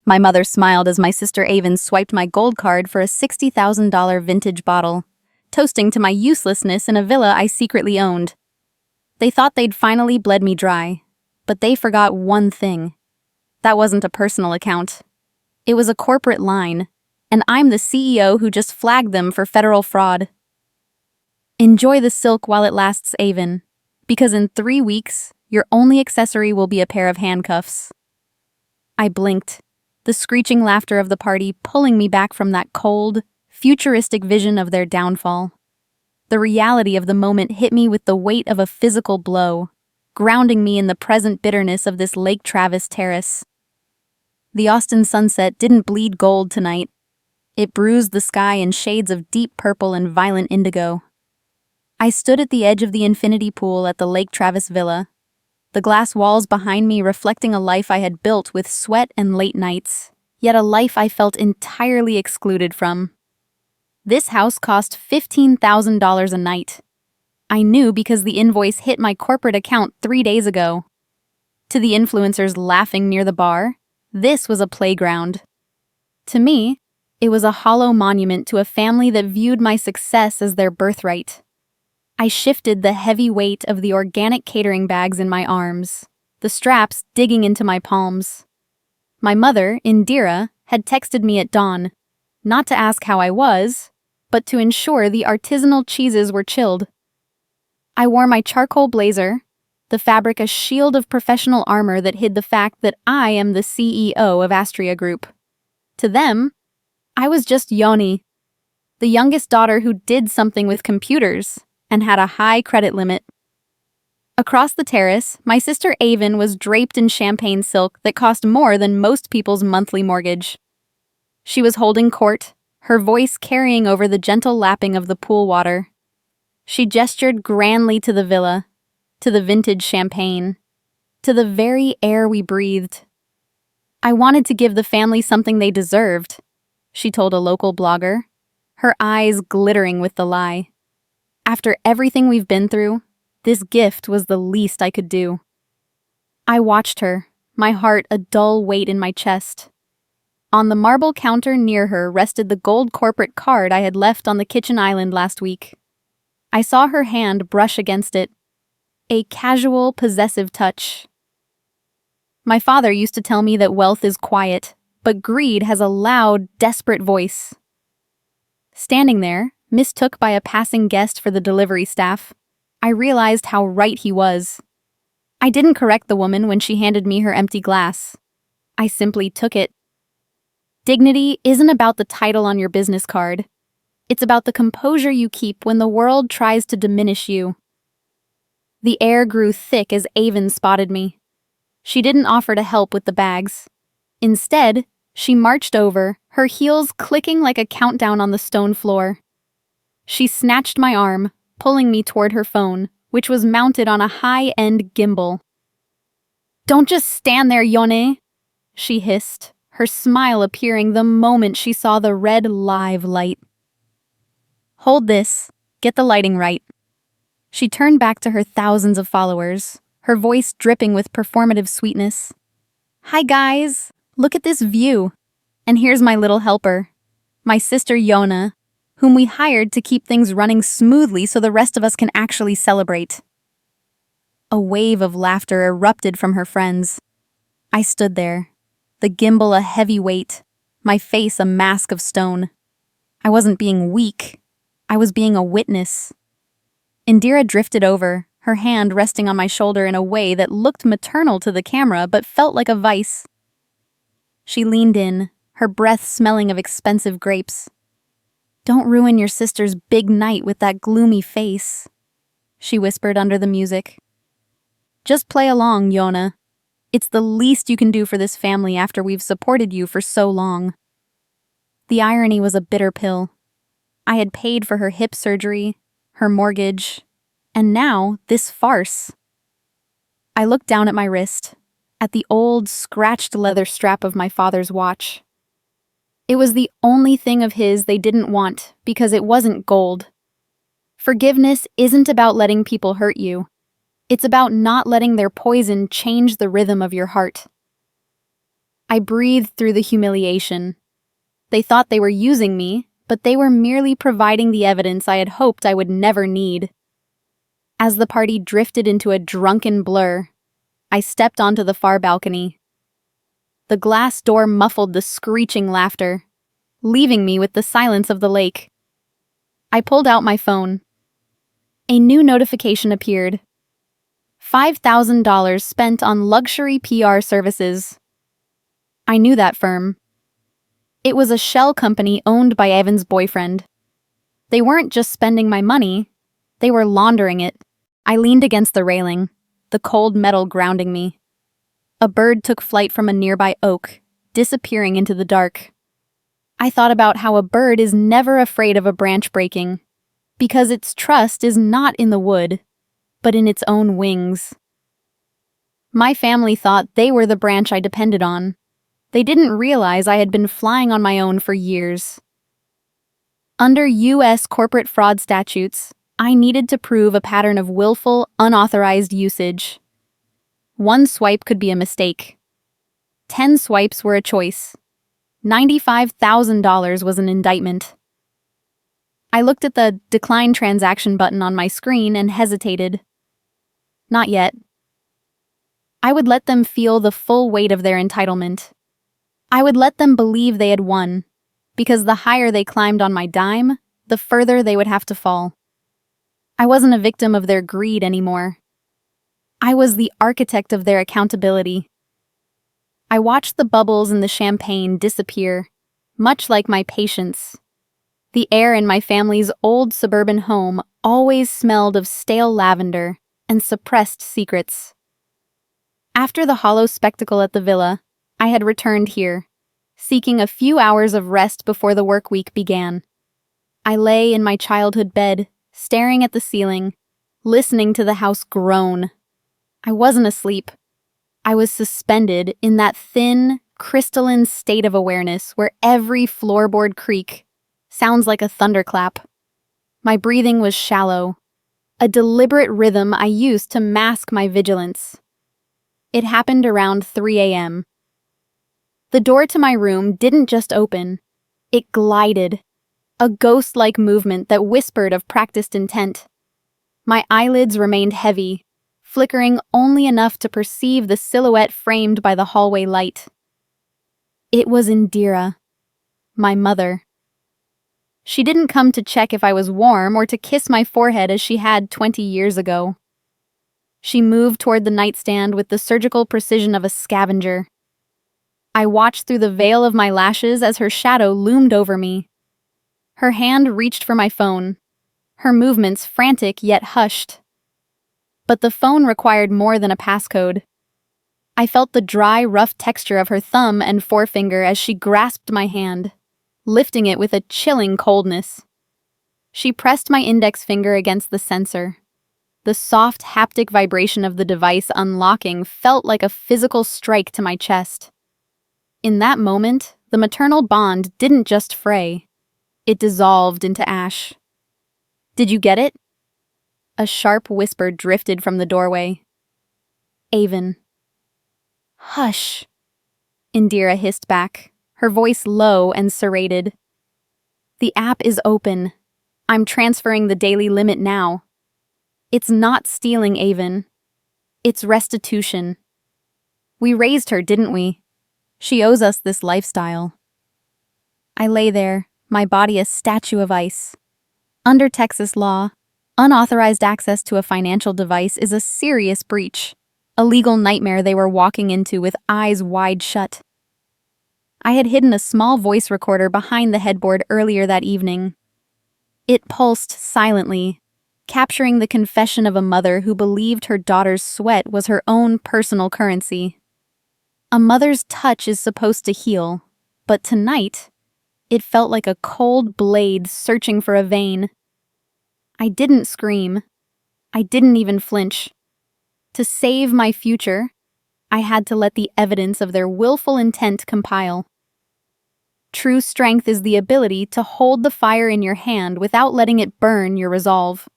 My mother smiled as my sister Avon swiped my gold card for a $60,000 vintage bottle, toasting to my uselessness in a villa I secretly owned. They thought they'd finally bled me dry, but they forgot one thing. That wasn't a personal account. It was a corporate line, and I'm the CEO who just flagged them for federal fraud. Enjoy the silk while it lasts, Avon, because in 3 weeks, your only accessory will be a pair of handcuffs. I blinked, the screeching laughter of the party pulling me back from that cold, futuristic vision of their downfall. The reality of the moment hit me with the weight of a physical blow, grounding me in the present bitterness of this Lake Travis terrace. The Austin sunset didn't bleed gold tonight. It bruised the sky in shades of deep purple and violent indigo. I stood at the edge of the infinity pool at the Lake Travis villa, the glass walls behind me reflecting a life I had built with sweat and late nights, yet a life I felt entirely excluded from. This house cost $15,000 a night. I knew because the invoice hit my corporate account 3 days ago. To the influencers laughing near the bar, this was a playground. To me, it was a hollow monument to a family that viewed my success as their birthright. I shifted the heavy weight of the organic catering bags in my arms, the straps digging into my palms. My mother, Indira, had texted me at dawn, not to ask how I was, but to ensure the artisanal cheeses were chilled. I wore my charcoal blazer, the fabric a shield of professional armor that hid the fact that I am the CEO of Astria Group. To them, I was just Yoni, the youngest daughter who did something with computers and had a high credit limit. Across the terrace, my sister Avon was draped in champagne silk that cost more than most people's monthly mortgage. She was holding court, her voice carrying over the gentle lapping of the pool water. She gestured grandly to the villa, to the vintage champagne, to the very air we breathed. I wanted to give the family something they deserved, she told a local blogger, her eyes glittering with the lie. After everything we've been through, this gift was the least I could do. I watched her, my heart a dull weight in my chest. On the marble counter near her rested the gold corporate card I had left on the kitchen island last week. I saw her hand brush against it, a casual, possessive touch. My father used to tell me that wealth is quiet, but greed has a loud, desperate voice. Standing there, mistook by a passing guest for the delivery staff, I realized how right he was. I didn't correct the woman when she handed me her empty glass. I simply took it. Dignity isn't about the title on your business card. It's about the composure you keep when the world tries to diminish you. The air grew thick as Avon spotted me. She didn't offer to help with the bags. Instead, she marched over, her heels clicking like a countdown on the stone floor. She snatched my arm, pulling me toward her phone, which was mounted on a high-end gimbal. "Don't just stand there, Yone," she hissed, her smile appearing the moment she saw the red live light. "Hold this. Get the lighting right." She turned back to her thousands of followers, her voice dripping with performative sweetness. "Hi guys, look at this view. And here's my little helper, my sister Yona, whom we hired to keep things running smoothly so the rest of us can actually celebrate." A wave of laughter erupted from her friends. I stood there, the gimbal a heavy weight, my face a mask of stone. I wasn't being weak. I was being a witness. Indira drifted over, her hand resting on my shoulder in a way that looked maternal to the camera but felt like a vice. She leaned in, her breath smelling of expensive grapes. "Don't ruin your sister's big night with that gloomy face," she whispered under the music. "Just play along, Yona. It's the least you can do for this family after we've supported you for so long." The irony was a bitter pill. I had paid for her hip surgery, her mortgage, and now this farce. I looked down at my wrist, at the old, scratched leather strap of my father's watch. It was the only thing of his they didn't want because it wasn't gold. Forgiveness isn't about letting people hurt you. It's about not letting their poison change the rhythm of your heart. I breathed through the humiliation. They thought they were using me, but they were merely providing the evidence I had hoped I would never need. As the party drifted into a drunken blur, I stepped onto the far balcony. The glass door muffled the screeching laughter, leaving me with the silence of the lake. I pulled out my phone. A new notification appeared. $5,000 spent on luxury PR services. I knew that firm. It was a shell company owned by Evan's boyfriend. They weren't just spending my money, they were laundering it. I leaned against the railing, the cold metal grounding me. A bird took flight from a nearby oak, disappearing into the dark. I thought about how a bird is never afraid of a branch breaking, because its trust is not in the wood, but in its own wings. My family thought they were the branch I depended on. They didn't realize I had been flying on my own for years. Under U.S. corporate fraud statutes, I needed to prove a pattern of willful, unauthorized usage. 1 swipe could be a mistake. 10 swipes were a choice. $95,000 was an indictment. I looked at the decline transaction button on my screen and hesitated. Not yet. I would let them feel the full weight of their entitlement. I would let them believe they had won, because the higher they climbed on my dime, the further they would have to fall. I wasn't a victim of their greed anymore. I was the architect of their accountability. I watched the bubbles in the champagne disappear, much like my patience. The air in my family's old suburban home always smelled of stale lavender and suppressed secrets. After the hollow spectacle at the villa, I had returned here, seeking a few hours of rest before the work week began. I lay in my childhood bed, staring at the ceiling, listening to the house groan. I wasn't asleep. I was suspended in that thin, crystalline state of awareness where every floorboard creak sounds like a thunderclap. My breathing was shallow, a deliberate rhythm I used to mask my vigilance. It happened around 3 a.m. The door to my room didn't just open, it glided, a ghost-like movement that whispered of practiced intent. My eyelids remained heavy, flickering only enough to perceive the silhouette framed by the hallway light. It was Indira, my mother. She didn't come to check if I was warm or to kiss my forehead as she had 20 years ago. She moved toward the nightstand with the surgical precision of a scavenger. I watched through the veil of my lashes as her shadow loomed over me. Her hand reached for my phone, her movements frantic yet hushed. But the phone required more than a passcode. I felt the dry, rough texture of her thumb and forefinger as she grasped my hand, lifting it with a chilling coldness. She pressed my index finger against the sensor. The soft, haptic vibration of the device unlocking felt like a physical strike to my chest. In that moment, the maternal bond didn't just fray. It dissolved into ash. Did you get it? A sharp whisper drifted from the doorway. Avon. Hush, Indira hissed back, her voice low and serrated. The app is open. I'm transferring the daily limit now. It's not stealing, Avon. It's restitution. We raised her, didn't we? She owes us this lifestyle. I lay there, my body a statue of ice. Under Texas law, unauthorized access to a financial device is a serious breach, a legal nightmare they were walking into with eyes wide shut. I had hidden a small voice recorder behind the headboard earlier that evening. It pulsed silently, capturing the confession of a mother who believed her daughter's sweat was her own personal currency. A mother's touch is supposed to heal, but tonight, it felt like a cold blade searching for a vein. I didn't scream. I didn't even flinch. To save my future, I had to let the evidence of their willful intent compile. True strength is the ability to hold the fire in your hand without letting it burn your resolve.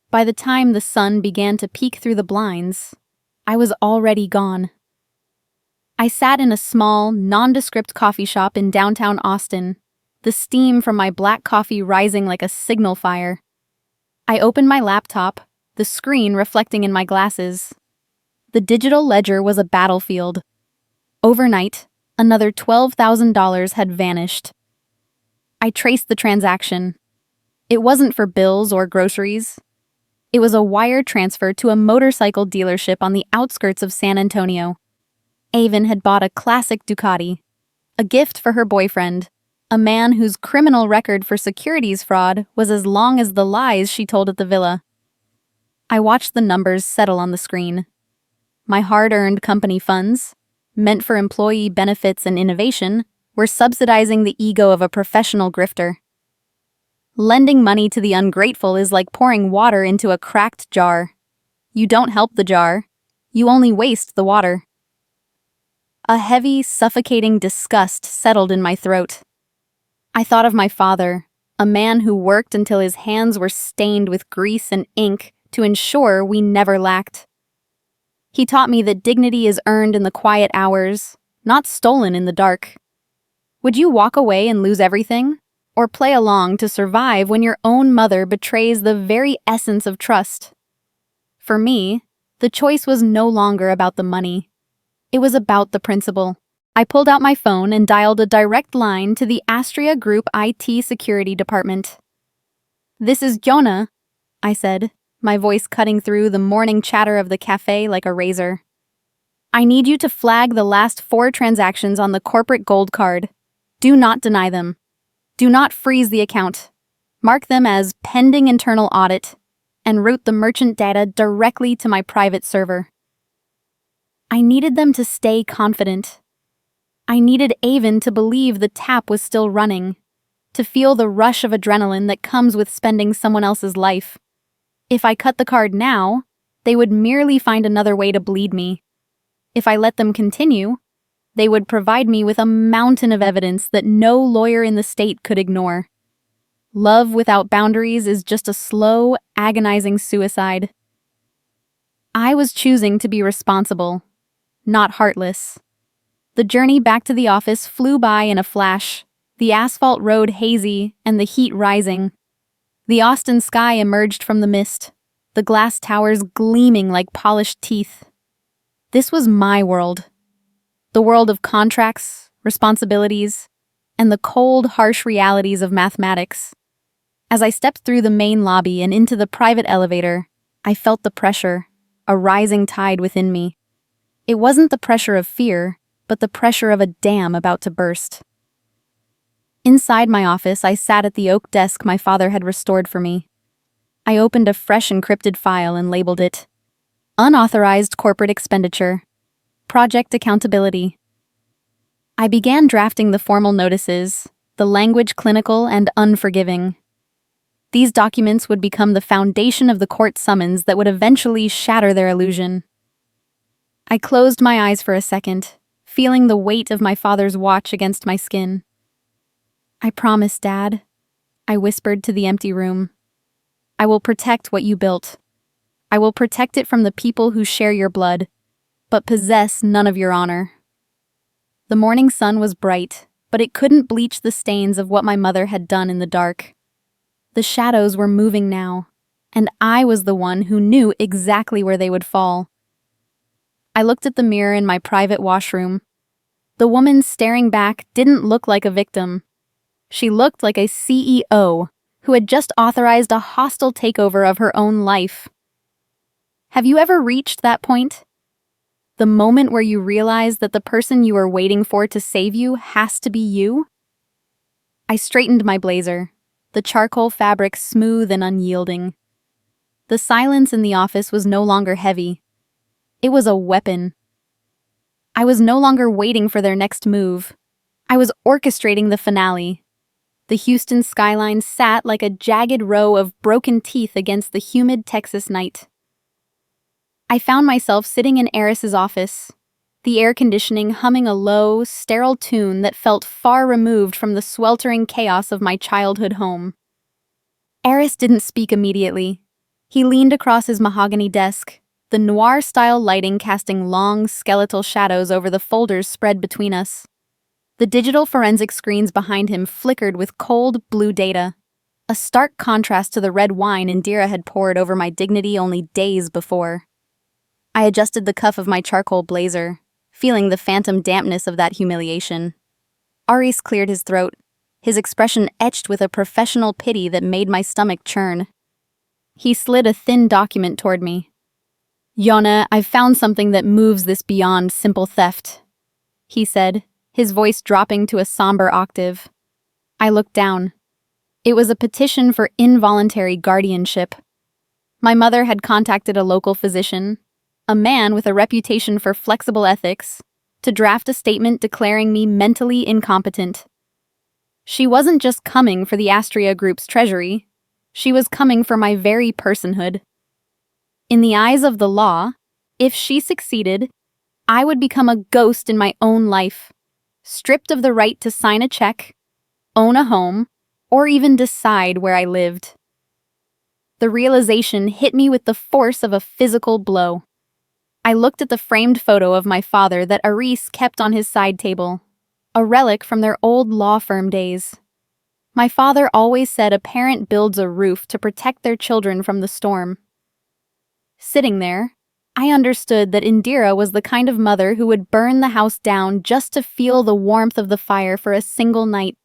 By the time the sun began to peek through the blinds, I was already gone. I sat in a small, nondescript coffee shop in downtown Austin, the steam from my black coffee rising like a signal fire. I opened my laptop, the screen reflecting in my glasses. The digital ledger was a battlefield. Overnight, another $12,000 had vanished. I traced the transaction. It wasn't for bills or groceries. It was a wire transfer to a motorcycle dealership on the outskirts of San Antonio. Avon had bought a classic Ducati, a gift for her boyfriend, a man whose criminal record for securities fraud was as long as the lies she told at the villa. I watched the numbers settle on the screen. My hard-earned company funds, meant for employee benefits and innovation, were subsidizing the ego of a professional grifter. Lending money to the ungrateful is like pouring water into a cracked jar. You don't help the jar, you only waste the water. A heavy, suffocating disgust settled in my throat. I thought of my father, a man who worked until his hands were stained with grease and ink to ensure we never lacked. He taught me that dignity is earned in the quiet hours, not stolen in the dark. Would you walk away and lose everything, or play along to survive when your own mother betrays the very essence of trust? For me, the choice was no longer about the money. It was about the principle. I pulled out my phone and dialed a direct line to the Astria Group IT security department. "This is Jonah," I said, my voice cutting through the morning chatter of the cafe like a razor. "I need you to flag the last 4 transactions on the corporate gold card. Do not deny them. Do not freeze the account. Mark them as pending internal audit and route the merchant data directly to my private server." I needed them to stay confident. I needed Avon to believe the tap was still running, to feel the rush of adrenaline that comes with spending someone else's life. If I cut the card now, they would merely find another way to bleed me. If I let them continue, they would provide me with a mountain of evidence that no lawyer in the state could ignore. Love without boundaries is just a slow, agonizing suicide. I was choosing to be responsible, not heartless. The journey back to the office flew by in a flash, the asphalt road hazy and the heat rising. The Austin sky emerged from the mist, the glass towers gleaming like polished teeth. This was my world. The world of contracts, responsibilities, and the cold, harsh realities of mathematics. As I stepped through the main lobby and into the private elevator, I felt the pressure, a rising tide within me. It wasn't the pressure of fear, but the pressure of a dam about to burst. Inside my office, I sat at the oak desk my father had restored for me. I opened a fresh encrypted file and labeled it Unauthorized Corporate Expenditure, Project Accountability. I began drafting the formal notices, the language clinical and unforgiving. These documents would become the foundation of the court summons that would eventually shatter their illusion. I closed my eyes for a second, feeling the weight of my father's watch against my skin. "I promise, Dad," I whispered to the empty room. "I will protect what you built. I will protect it from the people who share your blood, but possess none of your honor." The morning sun was bright, but it couldn't bleach the stains of what my mother had done in the dark. The shadows were moving now, and I was the one who knew exactly where they would fall. I looked at the mirror in my private washroom. The woman staring back didn't look like a victim. She looked like a CEO who had just authorized a hostile takeover of her own life. Have you ever reached that point? The moment where you realize that the person you are waiting for to save you has to be you? I straightened my blazer, the charcoal fabric smooth and unyielding. The silence in the office was no longer heavy. It was a weapon. I was no longer waiting for their next move. I was orchestrating the finale. The Houston skyline sat like a jagged row of broken teeth against the humid Texas night. I found myself sitting in Eris's office, the air conditioning humming a low, sterile tune that felt far removed from the sweltering chaos of my childhood home. Eris didn't speak immediately. He leaned across his mahogany desk, the noir-style lighting casting long, skeletal shadows over the folders spread between us. The digital forensic screens behind him flickered with cold, blue data, a stark contrast to the red wine Indira had poured over my dignity only days before. I adjusted the cuff of my charcoal blazer, feeling the phantom dampness of that humiliation. Aris cleared his throat, his expression etched with a professional pity that made my stomach churn. He slid a thin document toward me. "Yona, I've found something that moves this beyond simple theft," he said, his voice dropping to a somber octave. I looked down. It was a petition for involuntary guardianship. My mother had contacted a local physician, a man with a reputation for flexible ethics, to draft a statement declaring me mentally incompetent. She wasn't just coming for the Astria Group's treasury, she was coming for my very personhood. In the eyes of the law, if she succeeded, I would become a ghost in my own life, stripped of the right to sign a check, own a home, or even decide where I lived. The realization hit me with the force of a physical blow. I looked at the framed photo of my father that Aris kept on his side table, a relic from their old law firm days. My father always said a parent builds a roof to protect their children from the storm. Sitting there, I understood that Indira was the kind of mother who would burn the house down just to feel the warmth of the fire for a single night.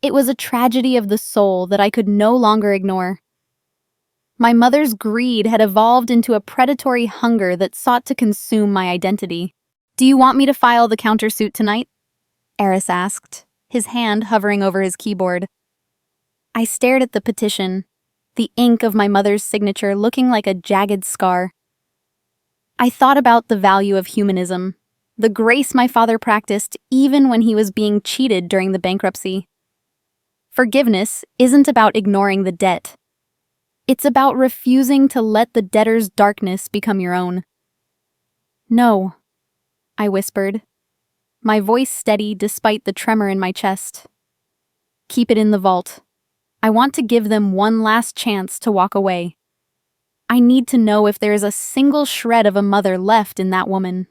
It was a tragedy of the soul that I could no longer ignore. My mother's greed had evolved into a predatory hunger that sought to consume my identity. "Do you want me to file the countersuit tonight?" Aris asked, his hand hovering over his keyboard. I stared at the petition, the ink of my mother's signature looking like a jagged scar. I thought about the value of humanism, the grace my father practiced even when he was being cheated during the bankruptcy. Forgiveness isn't about ignoring the debt. It's about refusing to let the debtor's darkness become your own. "No," I whispered, my voice steady despite the tremor in my chest. "Keep it in the vault. I want to give them one last chance to walk away. I need to know if there is a single shred of a mother left in that woman."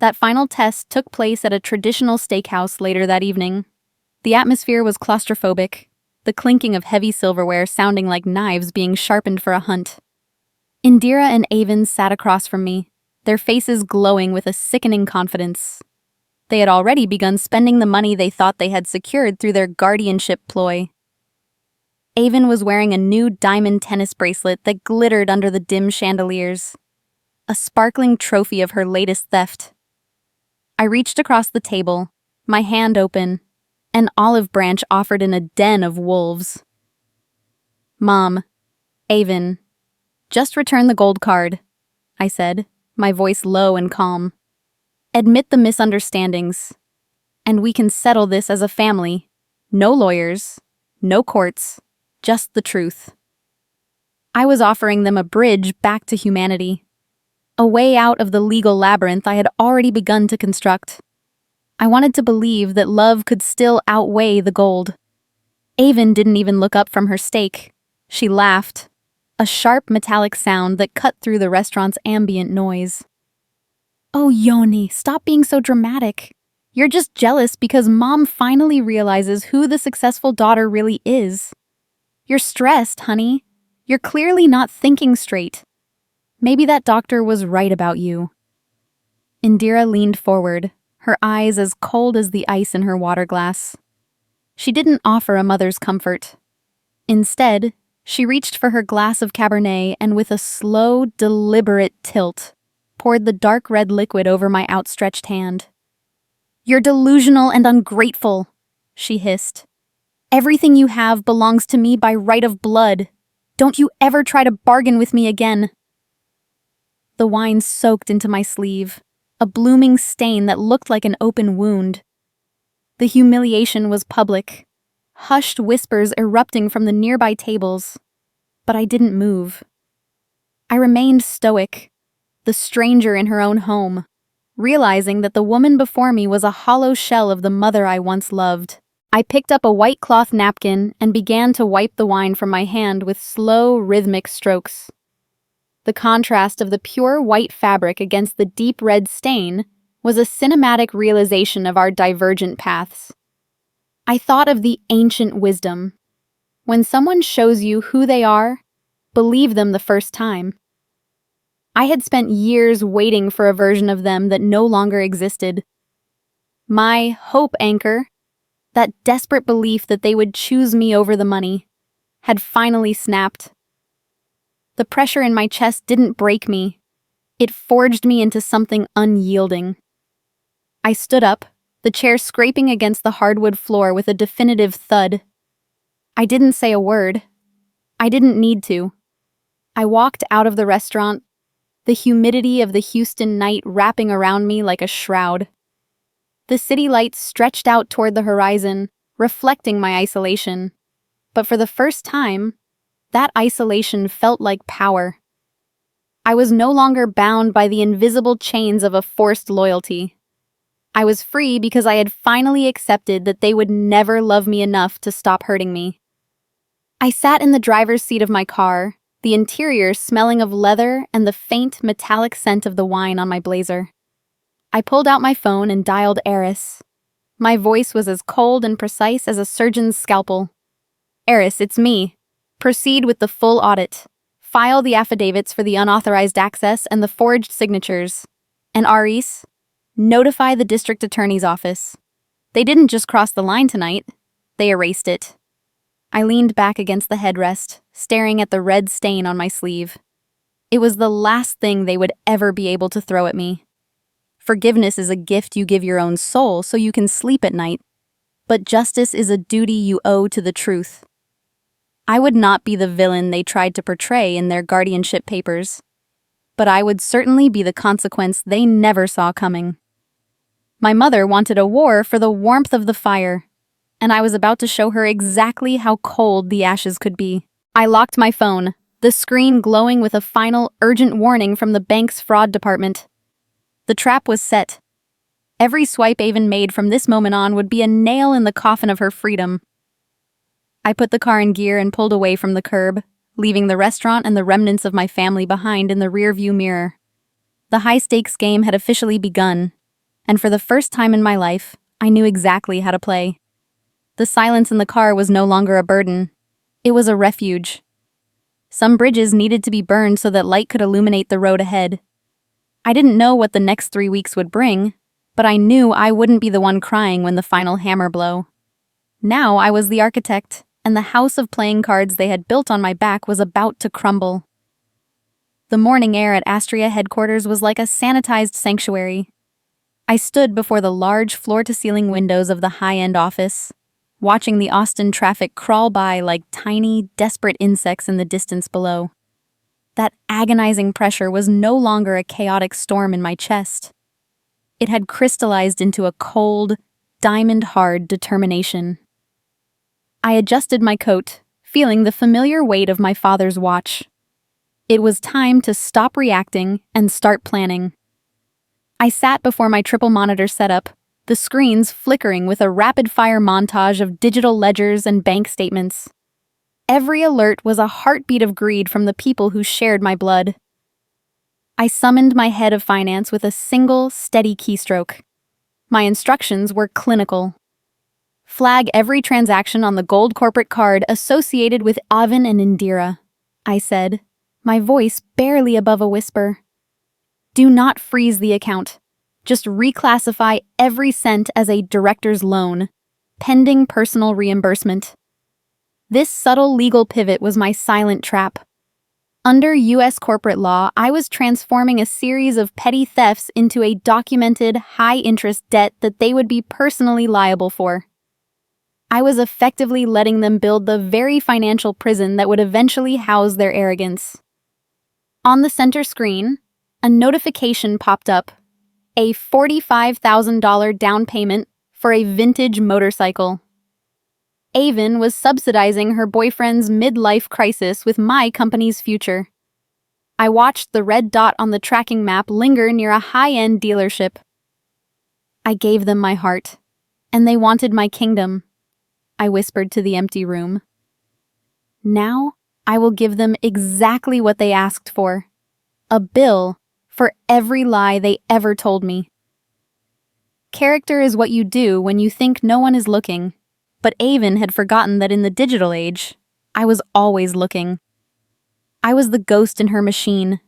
That final test took place at a traditional steakhouse later that evening. The atmosphere was claustrophobic, the clinking of heavy silverware sounding like knives being sharpened for a hunt. Indira and Avon sat across from me, their faces glowing with a sickening confidence. They had already begun spending the money they thought they had secured through their guardianship ploy. Avon was wearing a new diamond tennis bracelet that glittered under the dim chandeliers, a sparkling trophy of her latest theft. I reached across the table, my hand open, an olive branch offered in a den of wolves. "Mom, Avon, just return the gold card," I said, my voice low and calm. "Admit the misunderstandings, and we can settle this as a family. No lawyers, no courts, just the truth." I was offering them a bridge back to humanity, a way out of the legal labyrinth I had already begun to construct. I wanted to believe that love could still outweigh the gold. Avon didn't even look up from her steak. She laughed, a sharp metallic sound that cut through the restaurant's ambient noise. "Oh, Yoni, stop being so dramatic. You're just jealous because Mom finally realizes who the successful daughter really is. You're stressed, honey. You're clearly not thinking straight. Maybe that doctor was right about you." Indira leaned forward, her eyes as cold as the ice in her water glass. She didn't offer a mother's comfort. Instead, she reached for her glass of Cabernet and with a slow, deliberate tilt, poured the dark red liquid over my outstretched hand. "You're delusional and ungrateful," she hissed. "Everything you have belongs to me by right of blood. Don't you ever try to bargain with me again." The wine soaked into my sleeve, a blooming stain that looked like an open wound. The humiliation was public, hushed whispers erupting from the nearby tables, but I didn't move. I remained stoic, the stranger in her own home, realizing that the woman before me was a hollow shell of the mother I once loved. I picked up a white cloth napkin and began to wipe the wine from my hand with slow, rhythmic strokes. The contrast of the pure white fabric against the deep red stain was a cinematic realization of our divergent paths. I thought of the ancient wisdom. When someone shows you who they are, believe them the first time. I had spent years waiting for a version of them that no longer existed. My hope anchor, that desperate belief that they would choose me over the money, had finally snapped. The pressure in my chest didn't break me. It forged me into something unyielding. I stood up, the chair scraping against the hardwood floor with a definitive thud. I didn't say a word. I didn't need to. I walked out of the restaurant, the humidity of the Houston night wrapping around me like a shroud. The city lights stretched out toward the horizon, reflecting my isolation. But for the first time, that isolation felt like power. I was no longer bound by the invisible chains of a forced loyalty. I was free because I had finally accepted that they would never love me enough to stop hurting me. I sat in the driver's seat of my car, the interior smelling of leather and the faint, metallic scent of the wine on my blazer. I pulled out my phone and dialed Eris. My voice was as cold and precise as a surgeon's scalpel. Eris, it's me. Proceed with the full audit. File the affidavits for the unauthorized access and the forged signatures. And Aris, notify the district attorney's office. They didn't just cross the line tonight. They erased it. I leaned back against the headrest, staring at the red stain on my sleeve. It was the last thing they would ever be able to throw at me. Forgiveness is a gift you give your own soul so you can sleep at night. But justice is a duty you owe to the truth. I would not be the villain they tried to portray in their guardianship papers, but I would certainly be the consequence they never saw coming. My mother wanted a war for the warmth of the fire, and I was about to show her exactly how cold the ashes could be. I locked my phone, the screen glowing with a final, urgent warning from the bank's fraud department. The trap was set. Every swipe Avon made from this moment on would be a nail in the coffin of her freedom. I put the car in gear and pulled away from the curb, leaving the restaurant and the remnants of my family behind in the rearview mirror. The high-stakes game had officially begun, and for the first time in my life, I knew exactly how to play. The silence in the car was no longer a burden. It was a refuge. Some bridges needed to be burned so that light could illuminate the road ahead. I didn't know what the next 3 weeks would bring, but I knew I wouldn't be the one crying when the final hammer blow. Now I was the architect, and the house of playing cards they had built on my back was about to crumble. The morning air at Astria headquarters was like a sanitized sanctuary. I stood before the large floor-to-ceiling windows of the high-end office, watching the Austin traffic crawl by like tiny, desperate insects in the distance below. That agonizing pressure was no longer a chaotic storm in my chest. It had crystallized into a cold, diamond-hard determination. I adjusted my coat, feeling the familiar weight of my father's watch. It was time to stop reacting and start planning. I sat before my triple monitor setup, the screens flickering with a rapid-fire montage of digital ledgers and bank statements. Every alert was a heartbeat of greed from the people who shared my blood. I summoned my head of finance with a single, steady keystroke. My instructions were clinical. Flag every transaction on the gold corporate card associated with Avon and Indira, I said, my voice barely above a whisper. Do not freeze the account. Just reclassify every cent as a director's loan, pending personal reimbursement. This subtle legal pivot was my silent trap. Under U.S. corporate law, I was transforming a series of petty thefts into a documented, high-interest debt that they would be personally liable for. I was effectively letting them build the very financial prison that would eventually house their arrogance. On the center screen, a notification popped up. A $45,000 down payment for a vintage motorcycle. Avon was subsidizing her boyfriend's midlife crisis with my company's future. I watched the red dot on the tracking map linger near a high-end dealership. I gave them my heart, and they wanted my kingdom, I whispered to the empty room. Now, I will give them exactly what they asked for, A bill for every lie they ever told me. Character is what you do when you think no one is looking, but Avon had forgotten that in the digital age, I was always looking. I was the ghost in her machine,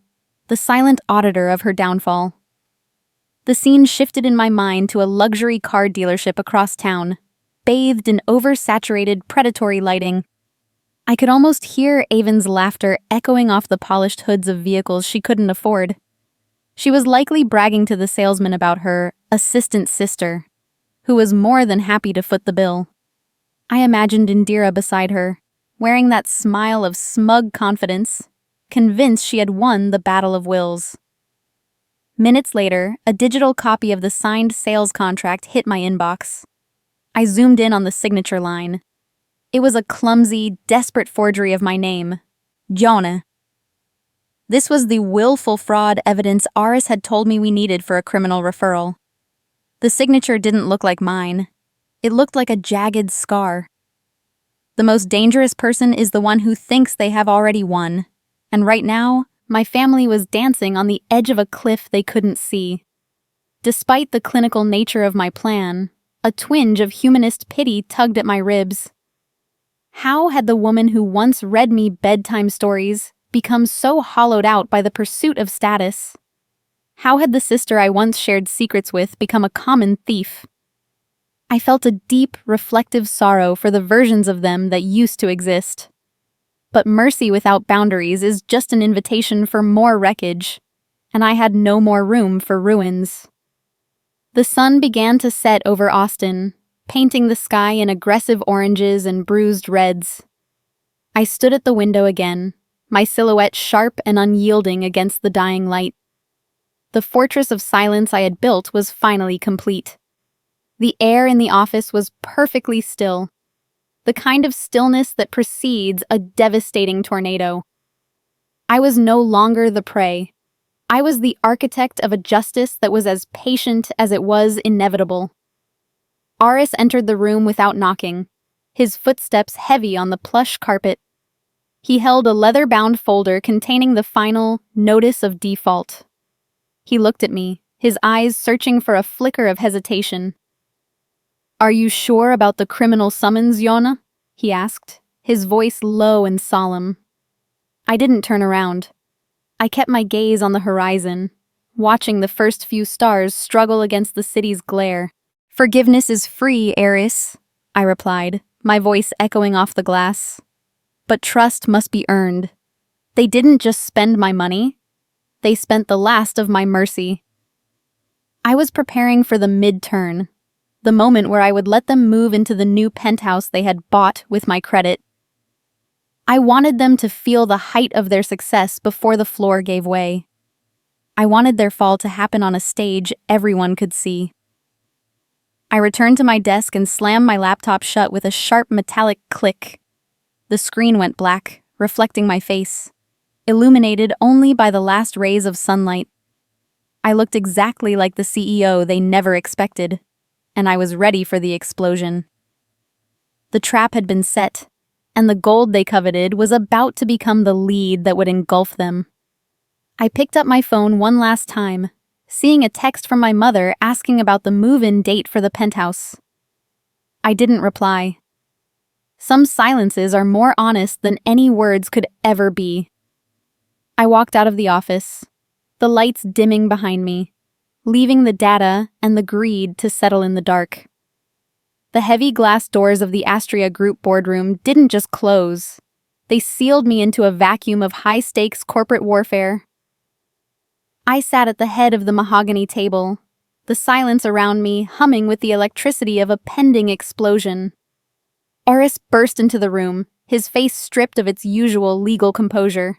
the silent auditor of her downfall. The scene shifted in my mind to a luxury car dealership across town, bathed in oversaturated, predatory lighting. I could almost hear Avon's laughter echoing off the polished hoods of vehicles she couldn't afford. She was likely bragging to the salesman about her assistant sister, who was more than happy to foot the bill. I imagined Indira beside her, wearing that smile of smug confidence, convinced she had won the battle of wills. Minutes later, a digital copy of the signed sales contract hit my inbox. I zoomed in on the signature line. It was a clumsy, desperate forgery of my name, Jonah. This was the willful fraud evidence Aris had told me we needed for a criminal referral. The signature didn't look like mine. It looked like a jagged scar. The most dangerous person is the one who thinks they have already won, and right now, my family was dancing on the edge of a cliff they couldn't see. Despite the clinical nature of my plan, a twinge of humanist pity tugged at my ribs. How had the woman who once read me bedtime stories become so hollowed out by the pursuit of status? How had the sister I once shared secrets with become a common thief? I felt a deep, reflective sorrow for the versions of them that used to exist. But mercy without boundaries is just an invitation for more wreckage, and I had no more room for ruins. The sun began to set over Austin, painting the sky in aggressive oranges and bruised reds. I stood at the window again, my silhouette sharp and unyielding against the dying light. The fortress of silence I had built was finally complete. The air in the office was perfectly still, the kind of stillness that precedes a devastating tornado. I was no longer the prey. I was the architect of a justice that was as patient as it was inevitable. Aris entered the room without knocking, his footsteps heavy on the plush carpet. He held a leather-bound folder containing the final notice of default. He looked at me, his eyes searching for a flicker of hesitation. "Are you sure about the criminal summons, Yona?" he asked, his voice low and solemn. I didn't turn around. I kept my gaze on the horizon, watching the first few stars struggle against the city's glare. "Forgiveness is free, Eris," I replied, my voice echoing off the glass. "But trust must be earned. They didn't just spend my money. They spent the last of my mercy." I was preparing for the mid-turn, the moment where I would let them move into the new penthouse they had bought with my credit. I wanted them to feel the height of their success before the floor gave way. I wanted their fall to happen on a stage everyone could see. I returned to my desk and slammed my laptop shut with a sharp metallic click. The screen went black, reflecting my face, illuminated only by the last rays of sunlight. I looked exactly like the CEO they never expected, and I was ready for the explosion. The trap had been set, and the gold they coveted was about to become the lead that would engulf them. I picked up my phone one last time, seeing a text from my mother asking about the move-in date for the penthouse. I didn't reply. Some silences are more honest than any words could ever be. I walked out of the office, the lights dimming behind me, leaving the data and the greed to settle in the dark. The heavy glass doors of the Astria Group boardroom didn't just close. They sealed me into a vacuum of high-stakes corporate warfare. I sat at the head of the mahogany table, the silence around me humming with the electricity of a pending explosion. Aris burst into the room, his face stripped of its usual legal composure.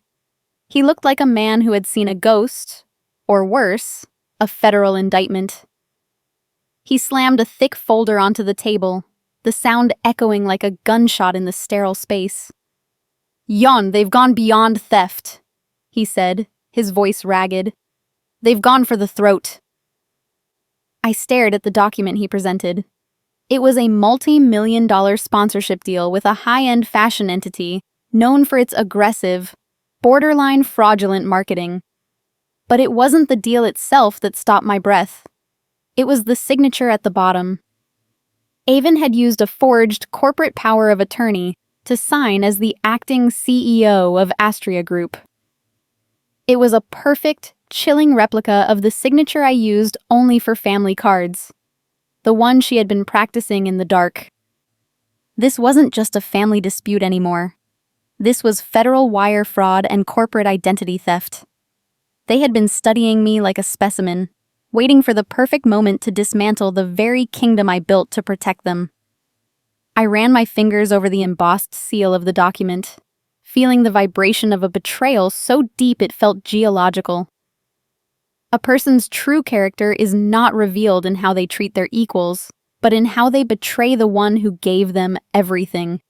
He looked like a man who had seen a ghost, or worse, a federal indictment. He slammed a thick folder onto the table, the sound echoing like a gunshot in the sterile space. "Yon, they've gone beyond theft," he said, his voice ragged. "They've gone for the throat." I stared at the document he presented. It was a multi-million-dollar sponsorship deal with a high-end fashion entity known for its aggressive, borderline fraudulent marketing. But it wasn't the deal itself that stopped my breath. It was the signature at the bottom. Avon had used a forged corporate power of attorney to sign as the acting CEO of Astria Group. It was a perfect, chilling replica of the signature I used only for family cards, the one she had been practicing in the dark. This wasn't just a family dispute anymore. This was federal wire fraud and corporate identity theft. They had been studying me like a specimen, waiting for the perfect moment to dismantle the very kingdom I built to protect them. I ran my fingers over the embossed seal of the document, feeling the vibration of a betrayal so deep it felt geological. A person's true character is not revealed in how they treat their equals, but in how they betray the one who gave them everything.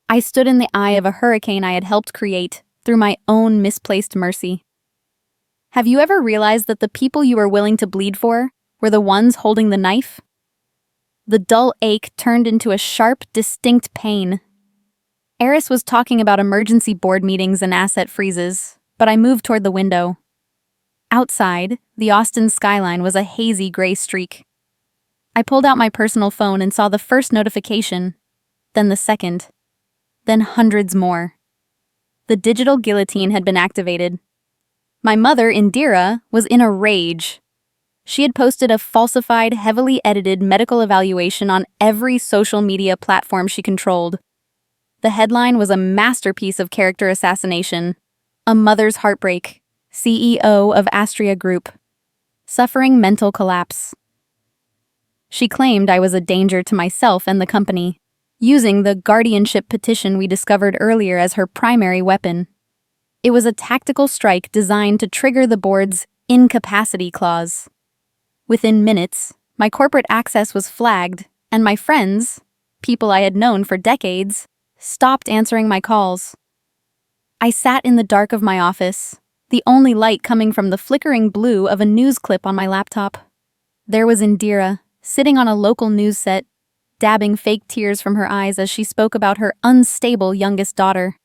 I stood in the eye of a hurricane I had helped create through my own misplaced mercy. Have you ever realized that the people you were willing to bleed for were the ones holding the knife? The dull ache turned into a sharp, distinct pain. Eris was talking about emergency board meetings and asset freezes, but I moved toward the window. Outside, the Austin skyline was a hazy gray streak. I pulled out my personal phone and saw the first notification, then the second, then hundreds more. The digital guillotine had been activated. My mother, Indira, was in a rage. She had posted a falsified, heavily edited medical evaluation on every social media platform she controlled. The headline was a masterpiece of character assassination. A mother's heartbreak. CEO of Astria Group. Suffering mental collapse. She claimed I was a danger to myself and the company, using the guardianship petition we discovered earlier as her primary weapon. It was a tactical strike designed to trigger the board's incapacity clause. Within minutes, my corporate access was flagged, and my friends, people I had known for decades, stopped answering my calls. I sat in the dark of my office, the only light coming from the flickering blue of a news clip on my laptop. There was Indira, sitting on a local news set, dabbing fake tears from her eyes as she spoke about her unstable youngest daughter.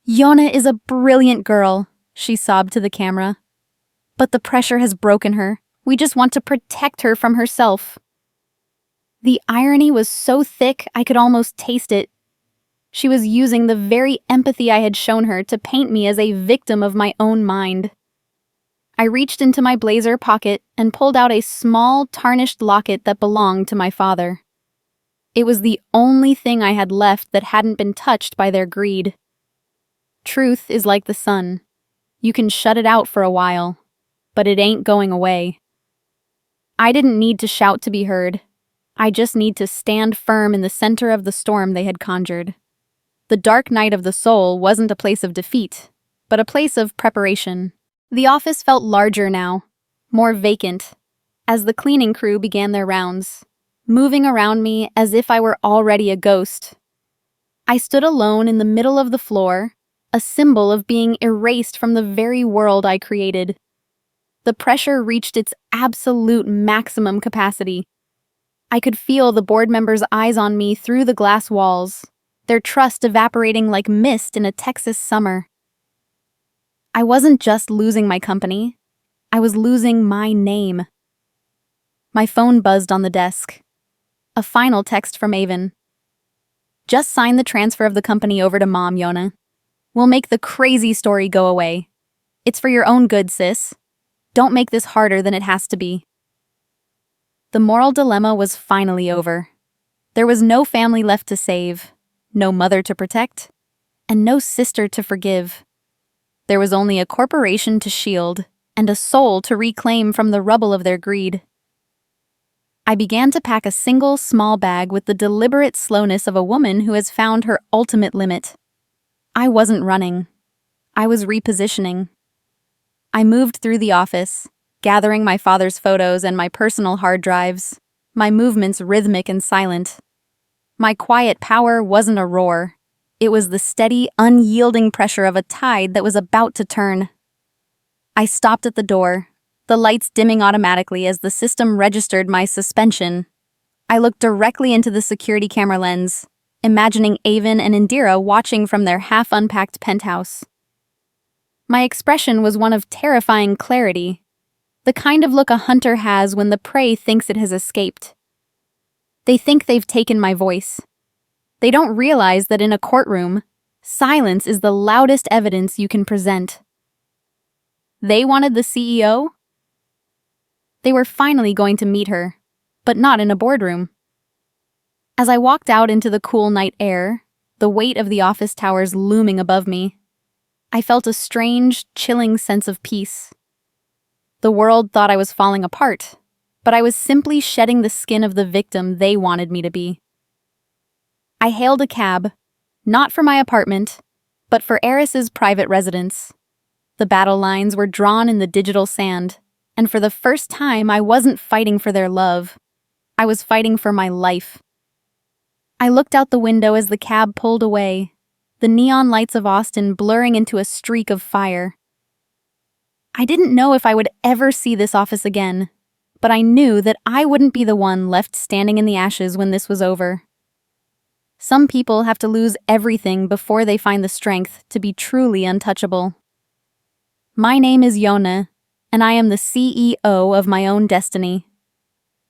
"Yona is a brilliant girl," she sobbed to the camera. "But the pressure has broken her. We just want to protect her from herself." The irony was so thick I could almost taste it. She was using the very empathy I had shown her to paint me as a victim of my own mind. I reached into my blazer pocket and pulled out a small, tarnished locket that belonged to my father. It was the only thing I had left that hadn't been touched by their greed. Truth is like the sun. You can shut it out for a while, but it ain't going away. I didn't need to shout to be heard. I just need to stand firm in the center of the storm they had conjured. The dark night of the soul wasn't a place of defeat, but a place of preparation. The office felt larger now, more vacant, as the cleaning crew began their rounds, moving around me as if I were already a ghost. I stood alone in the middle of the floor, a symbol of being erased from the very world I created. The pressure reached its absolute maximum capacity. I could feel the board members' eyes on me through the glass walls, their trust evaporating like mist in a Texas summer. I wasn't just losing my company, I was losing my name. My phone buzzed on the desk. A final text from Avon. "Just sign the transfer of the company over to Mom, Yona. We'll make the crazy story go away. It's for your own good, sis. Don't make this harder than it has to be." The moral dilemma was finally over. There was no family left to save, no mother to protect, and no sister to forgive. There was only a corporation to shield and a soul to reclaim from the rubble of their greed. I began to pack a single small bag with the deliberate slowness of a woman who has found her ultimate limit. I wasn't running. I was repositioning. I moved through the office, gathering my father's photos and my personal hard drives, my movements rhythmic and silent. My quiet power wasn't a roar. It was the steady, unyielding pressure of a tide that was about to turn. I stopped at the door, the lights dimming automatically as the system registered my suspension. I looked directly into the security camera lens, imagining Avon and Indira watching from their half-unpacked penthouse. My expression was one of terrifying clarity, the kind of look a hunter has when the prey thinks it has escaped. They think they've taken my voice. They don't realize that in a courtroom, silence is the loudest evidence you can present. They wanted the CEO? They were finally going to meet her, but not in a boardroom. As I walked out into the cool night air, the weight of the office towers looming above me, I felt a strange, chilling sense of peace. The world thought I was falling apart, but I was simply shedding the skin of the victim they wanted me to be. I hailed a cab, not for my apartment, but for Eris's private residence. The battle lines were drawn in the digital sand, and for the first time I wasn't fighting for their love. I was fighting for my life. I looked out the window as the cab pulled away, the neon lights of Austin blurring into a streak of fire. I didn't know if I would ever see this office again, but I knew that I wouldn't be the one left standing in the ashes when this was over. Some people have to lose everything before they find the strength to be truly untouchable. My name is Yona, and I am the CEO of my own destiny.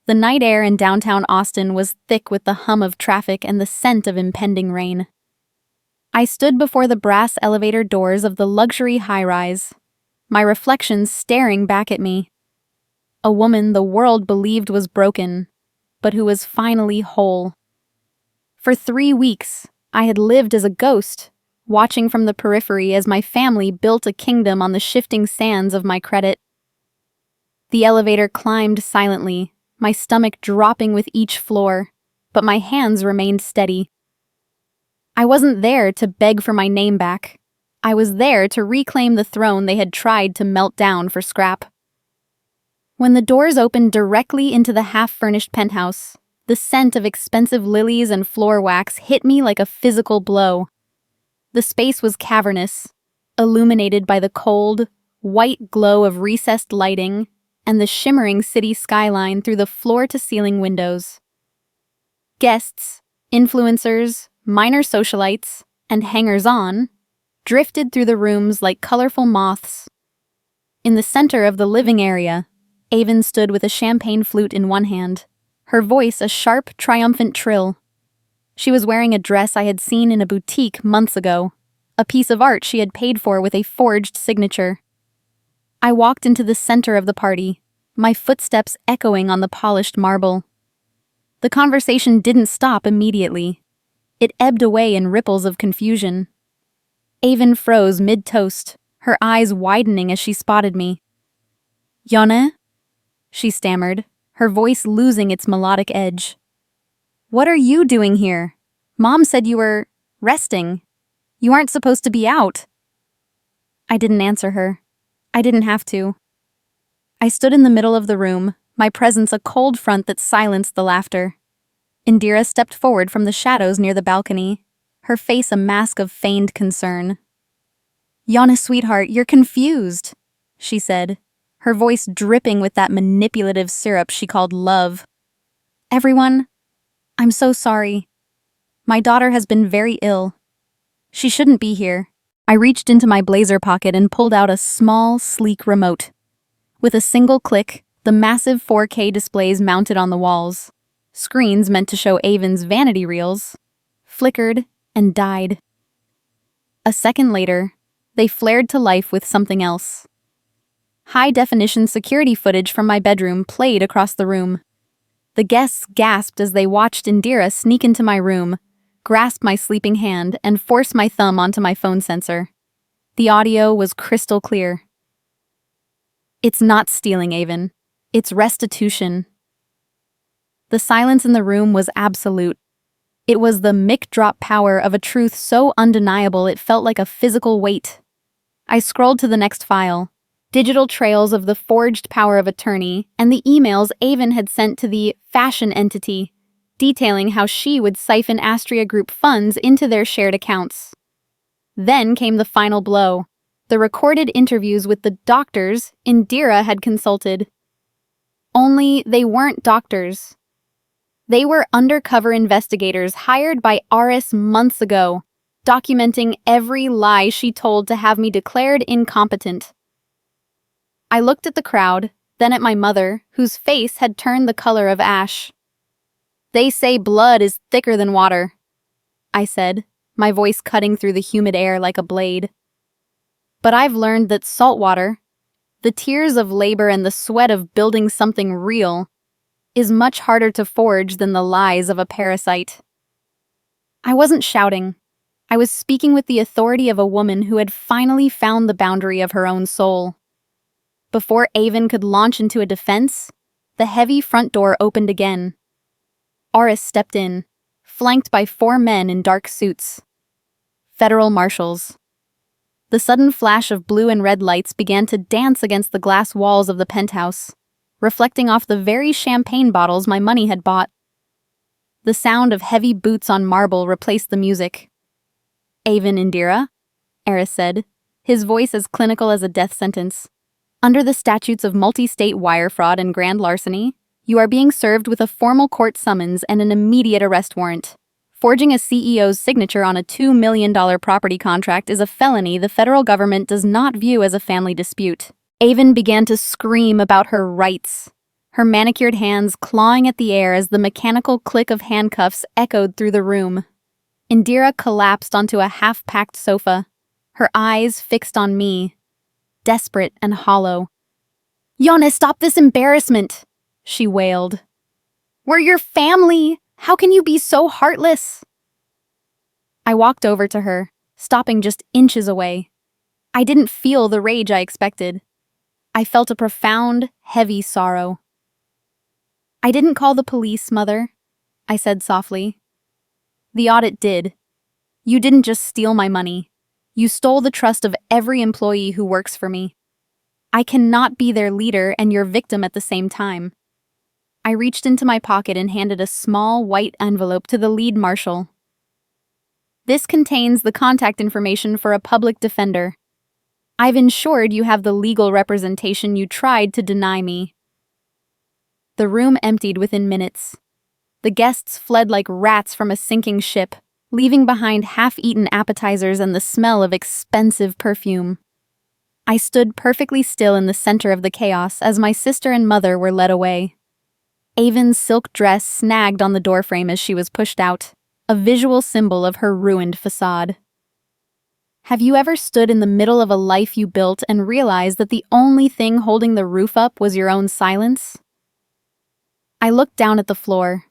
The night air in downtown Austin was thick with the hum of traffic and the scent of impending rain. I stood before the brass elevator doors of the luxury high-rise, my reflection staring back at me. A woman the world believed was broken, but who was finally whole. For 3 weeks, I had lived as a ghost, watching from the periphery as my family built a kingdom on the shifting sands of my credit. The elevator climbed silently, my stomach dropping with each floor, but my hands remained steady. I wasn't there to beg for my name back. I was there to reclaim the throne they had tried to melt down for scrap. When the doors opened directly into the half-furnished penthouse, the scent of expensive lilies and floor wax hit me like a physical blow. The space was cavernous, illuminated by the cold, white glow of recessed lighting and the shimmering city skyline through the floor-to-ceiling windows. Guests, influencers, minor socialites, and hangers-on drifted through the rooms like colorful moths. In the center of the living area, Avon stood with a champagne flute in one hand, her voice a sharp, triumphant trill. She was wearing a dress I had seen in a boutique months ago, a piece of art she had paid for with a forged signature. I walked into the center of the party, my footsteps echoing on the polished marble. The conversation didn't stop immediately. It ebbed away in ripples of confusion. Avon froze mid-toast, her eyes widening as she spotted me. "Yone?" she stammered, her voice losing its melodic edge. "What are you doing here? Mom said you were resting. You aren't supposed to be out." I didn't answer her. I didn't have to. I stood in the middle of the room, my presence a cold front that silenced the laughter. Indira stepped forward from the shadows near the balcony, her face a mask of feigned concern. "Yana, sweetheart, you're confused," she said, her voice dripping with that manipulative syrup she called love. "Everyone, I'm so sorry. My daughter has been very ill. She shouldn't be here." I reached into my blazer pocket and pulled out a small, sleek remote. With a single click, the massive 4K displays mounted on the walls, screens meant to show Avon's vanity reels, flickered and died. A second later, they flared to life with something else. High-definition security footage from my bedroom played across the room. The guests gasped as they watched Indira sneak into my room, grasp my sleeping hand, and force my thumb onto my phone sensor. The audio was crystal clear. "It's not stealing, Avon. It's restitution." The silence in the room was absolute. It was the mic-drop power of a truth so undeniable it felt like a physical weight. I scrolled to the next file, digital trails of the forged power of attorney and the emails Avon had sent to the fashion entity, detailing how she would siphon Astria Group funds into their shared accounts. Then came the final blow, the recorded interviews with the doctors Indira had consulted. Only they weren't doctors. They were undercover investigators hired by Aris months ago, documenting every lie she told to have me declared incompetent. I looked at the crowd, then at my mother, whose face had turned the color of ash. "They say blood is thicker than water," I said, my voice cutting through the humid air like a blade. "But I've learned that salt water, the tears of labor and the sweat of building something real, is much harder to forge than the lies of a parasite." I wasn't shouting. I was speaking with the authority of a woman who had finally found the boundary of her own soul. Before Avon could launch into a defense, the heavy front door opened again. Oris stepped in, flanked by 4 men in dark suits. Federal marshals. The sudden flash of blue and red lights began to dance against the glass walls of the penthouse, reflecting off the very champagne bottles my money had bought. The sound of heavy boots on marble replaced the music. "Avon Indira," Eris said, his voice as clinical as a death sentence. "Under the statutes of multi-state wire fraud and grand larceny, you are being served with a formal court summons and an immediate arrest warrant. Forging a CEO's signature on a $2 million property contract is a felony the federal government does not view as a family dispute." Avon began to scream about her rights, her manicured hands clawing at the air as the mechanical click of handcuffs echoed through the room. Indira collapsed onto a half-packed sofa, her eyes fixed on me, desperate and hollow. "Yona, stop this embarrassment," she wailed. "We're your family! How can you be so heartless?" I walked over to her, stopping just inches away. I didn't feel the rage I expected. I felt a profound, heavy sorrow. "I didn't call the police, Mother," I said softly. "The audit did. You didn't just steal my money. You stole the trust of every employee who works for me. I cannot be their leader and your victim at the same time." I reached into my pocket and handed a small white envelope to the lead marshal. "This contains the contact information for a public defender. I've ensured you have the legal representation you tried to deny me." The room emptied within minutes. The guests fled like rats from a sinking ship, leaving behind half-eaten appetizers and the smell of expensive perfume. I stood perfectly still in the center of the chaos as my sister and mother were led away. Avon's silk dress snagged on the doorframe as she was pushed out, a visual symbol of her ruined facade. Have you ever stood in the middle of a life you built and realized that the only thing holding the roof up was your own silence? I looked down at the floor.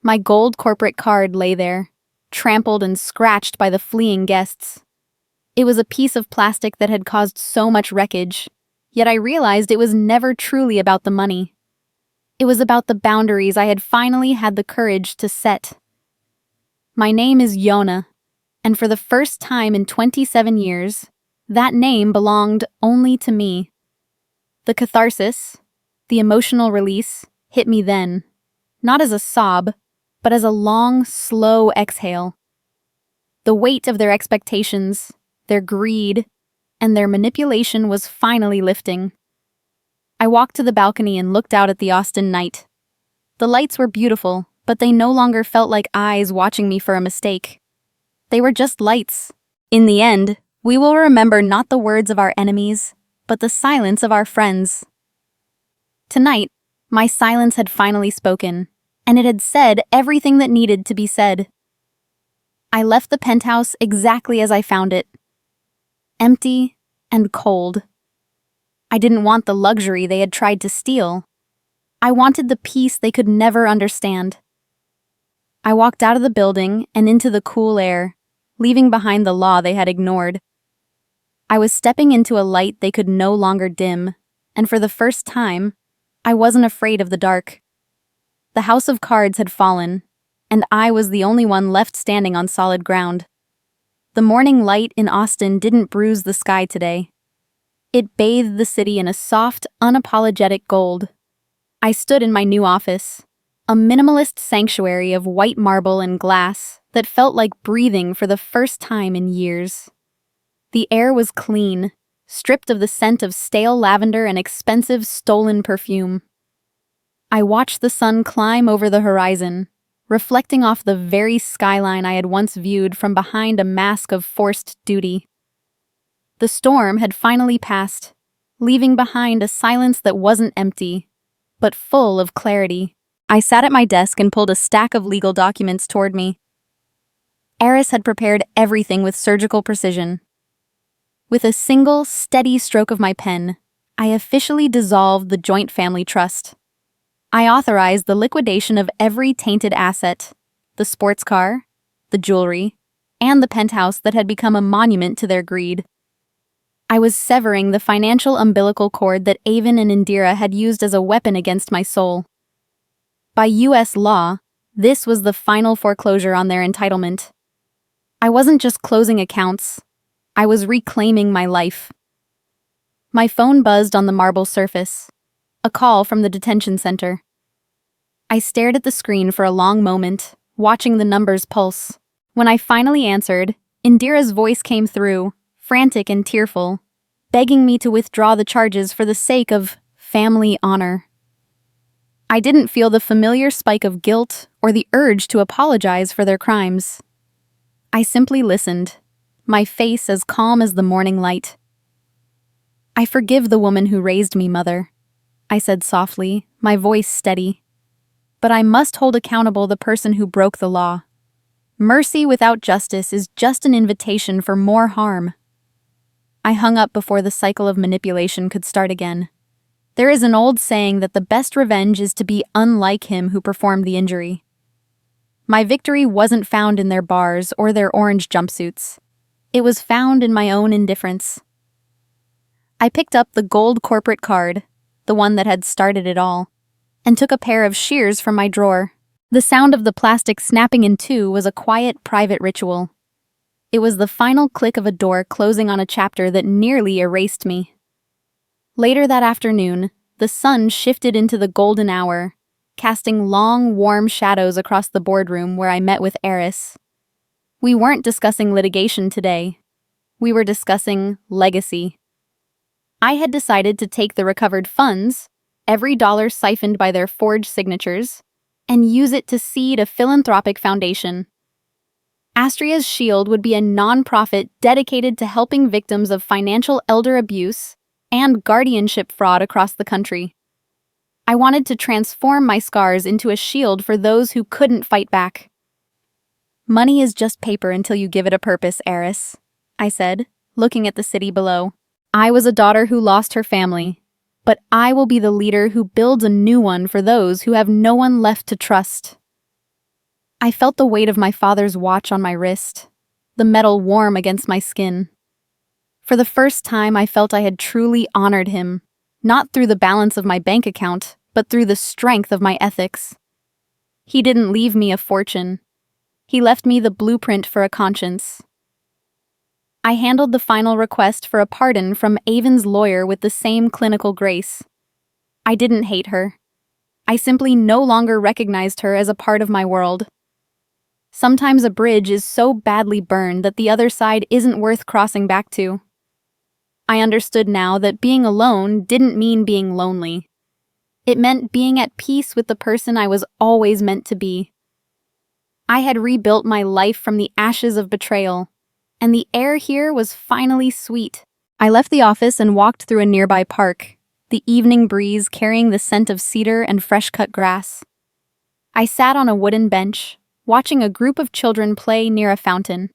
My gold corporate card lay there, trampled and scratched by the fleeing guests. It was a piece of plastic that had caused so much wreckage, yet I realized it was never truly about the money. It was about the boundaries I had finally had the courage to set. My name is Yona, and for the first time in 27 years, that name belonged only to me. The catharsis, the emotional release, hit me then, not as a sob, but as a long, slow exhale. The weight of their expectations, their greed, and their manipulation was finally lifting. I walked to the balcony and looked out at the Austin night. The lights were beautiful, but they no longer felt like eyes watching me for a mistake. They were just lights. In the end, we will remember not the words of our enemies, but the silence of our friends. Tonight, my silence had finally spoken, and it had said everything that needed to be said. I left the penthouse exactly as I found it. Empty and cold. I didn't want the luxury they had tried to steal. I wanted the peace they could never understand. I walked out of the building and into the cool air, leaving behind the law they had ignored. I was stepping into a light they could no longer dim, and for the first time, I wasn't afraid of the dark. The house of cards had fallen, and I was the only one left standing on solid ground. The morning light in Austin didn't bruise the sky today. It bathed the city in a soft, unapologetic gold. I stood in my new office, a minimalist sanctuary of white marble and glass that felt like breathing for the first time in years. The air was clean, stripped of the scent of stale lavender and expensive stolen perfume. I watched the sun climb over the horizon, reflecting off the very skyline I had once viewed from behind a mask of forced duty. The storm had finally passed, leaving behind a silence that wasn't empty, but full of clarity. I sat at my desk and pulled a stack of legal documents toward me. Eris had prepared everything with surgical precision. With a single, steady stroke of my pen, I officially dissolved the joint family trust. I authorized the liquidation of every tainted asset, the sports car, the jewelry, and the penthouse that had become a monument to their greed. I was severing the financial umbilical cord that Avon and Indira had used as a weapon against my soul. By U.S. law, this was the final foreclosure on their entitlement. I wasn't just closing accounts, I was reclaiming my life. My phone buzzed on the marble surface, a call from the detention center. I stared at the screen for a long moment, watching the numbers pulse. When I finally answered, Indira's voice came through, frantic and tearful, begging me to withdraw the charges for the sake of family honor. I didn't feel the familiar spike of guilt or the urge to apologize for their crimes. I simply listened, my face as calm as the morning light. "I forgive the woman who raised me, Mother," I said softly, my voice steady. "But I must hold accountable the person who broke the law. Mercy without justice is just an invitation for more harm." I hung up before the cycle of manipulation could start again. There is an old saying that the best revenge is to be unlike him who performed the injury. My victory wasn't found in their bars or their orange jumpsuits. It was found in my own indifference. I picked up the gold corporate card, the one that had started it all, and took a pair of shears from my drawer. The sound of the plastic snapping in two was a quiet, private ritual. It was the final click of a door closing on a chapter that nearly erased me. Later that afternoon, the sun shifted into the golden hour, casting long, warm shadows across the boardroom where I met with Eris. We weren't discussing litigation today. We were discussing legacy. I had decided to take the recovered funds, every dollar siphoned by their forged signatures, and use it to seed a philanthropic foundation. Astria's Shield would be a non-profit dedicated to helping victims of financial elder abuse and guardianship fraud across the country. I wanted to transform my scars into a shield for those who couldn't fight back. "Money is just paper until you give it a purpose, Eris," I said, looking at the city below. "I was a daughter who lost her family, but I will be the leader who builds a new one for those who have no one left to trust." I felt the weight of my father's watch on my wrist, the metal warm against my skin. For the first time, I felt I had truly honored him, not through the balance of my bank account, but through the strength of my ethics. He didn't leave me a fortune. He left me the blueprint for a conscience. I handled the final request for a pardon from Avon's lawyer with the same clinical grace. I didn't hate her. I simply no longer recognized her as a part of my world. Sometimes a bridge is so badly burned that the other side isn't worth crossing back to. I understood now that being alone didn't mean being lonely. It meant being at peace with the person I was always meant to be. I had rebuilt my life from the ashes of betrayal, and the air here was finally sweet. I left the office and walked through a nearby park, the evening breeze carrying the scent of cedar and fresh-cut grass. I sat on a wooden bench, watching a group of children play near a fountain.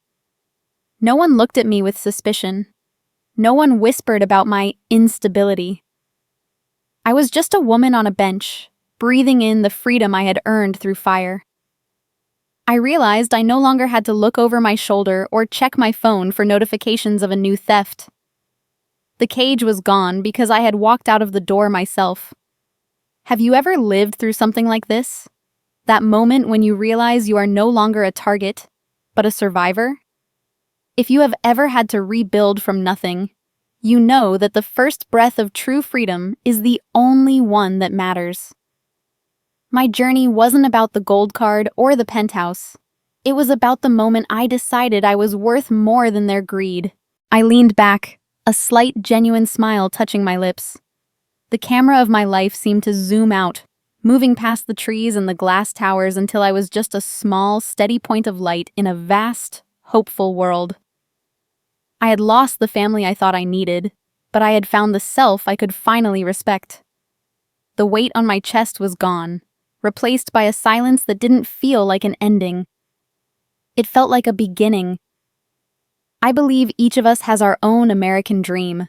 No one looked at me with suspicion. No one whispered about my instability. I was just a woman on a bench, breathing in the freedom I had earned through fire. I realized I no longer had to look over my shoulder or check my phone for notifications of a new theft. The cage was gone because I had walked out of the door myself. Have you ever lived through something like this? That moment when you realize you are no longer a target, but a survivor? If you have ever had to rebuild from nothing, you know that the first breath of true freedom is the only one that matters. My journey wasn't about the gold card or the penthouse. It was about the moment I decided I was worth more than their greed. I leaned back, a slight, genuine smile touching my lips. The camera of my life seemed to zoom out, moving past the trees and the glass towers until I was just a small, steady point of light in a vast, hopeful world. I had lost the family I thought I needed, but I had found the self I could finally respect. The weight on my chest was gone, replaced by a silence that didn't feel like an ending. It felt like a beginning. I believe each of us has our own American dream,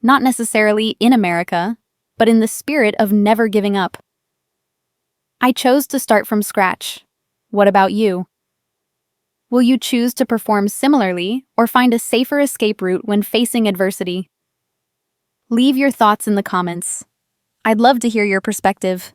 not necessarily in America, but in the spirit of never giving up. I chose to start from scratch. What about you? Will you choose to perform similarly or find a safer escape route when facing adversity? Leave your thoughts in the comments. I'd love to hear your perspective.